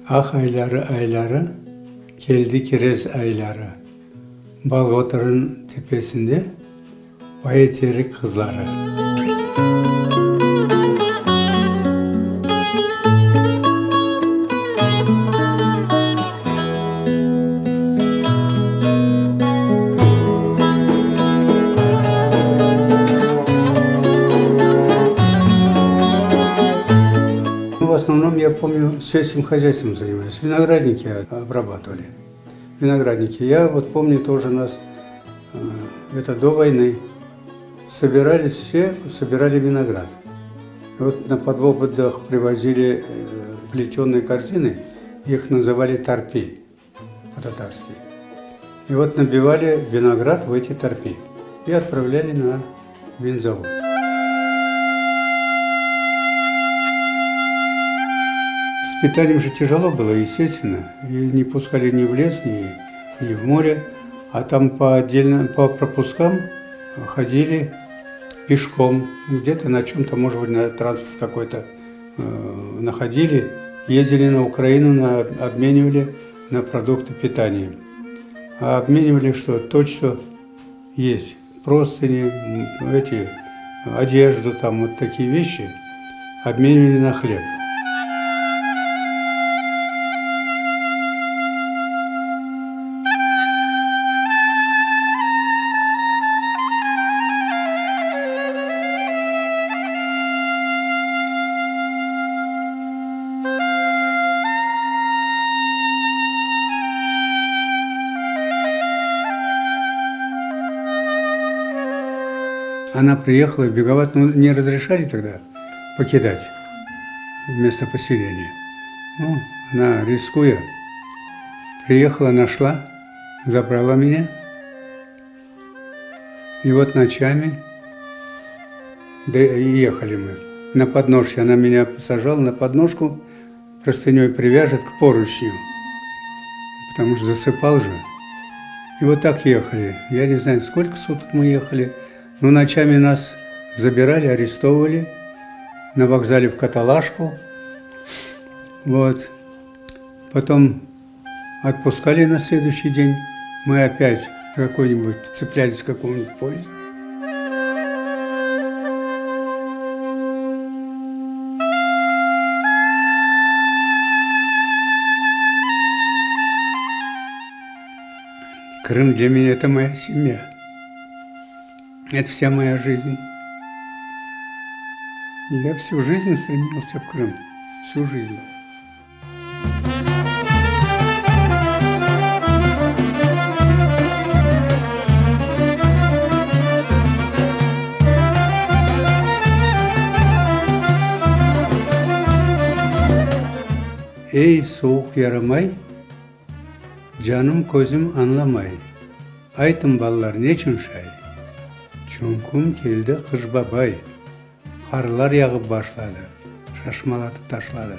Ақ айлары, келді керез айлары. Балғотырын тепесінде байетерік қызлары. В основном, я помню, сельским хозяйством занимаюсь. Виноградники обрабатывали. Виноградники. Я вот помню тоже нас, это до войны, собирались все, собирали виноград. И вот на подводах привозили плетеные корзины, их называли торпи по-татарски. И вот набивали виноград в эти торпи и отправляли на винзавод. С питанием же тяжело было, естественно, и не пускали ни в лес, ни в море, а там по пропускам ходили пешком, где-то на чем-то, может быть, на транспорт какой-то находили, ездили на Украину, обменивали на продукты питания. А обменивали что? То, что есть, простыни, одежду, там вот такие вещи, обменивали на хлеб. Она приехала в Беговат, но не разрешали тогда покидать место поселения. Ну, она, рискуя, приехала, нашла, забрала меня. И вот ночами ехали мы на подножке. Она меня посажала на подножку, простыней привяжет к поручню, потому что засыпал же. И вот так ехали. Я не знаю, сколько суток мы ехали. Но ночами нас забирали, арестовывали на вокзале в каталажку. Вот. Потом отпускали на следующий день. Мы опять какой-нибудь цеплялись к какому-нибудь поезду. Крым для меня – это моя семья. Это вся моя жизнь. Я всю жизнь стремился в Крым. Всю жизнь. Ey soğuk yaramay, canım gözüm anlamay. Айтым баллар, нечүн шай? Чүнкүм келді қыш бабай, қарлар яғып башлады, шашмалатып ташлады.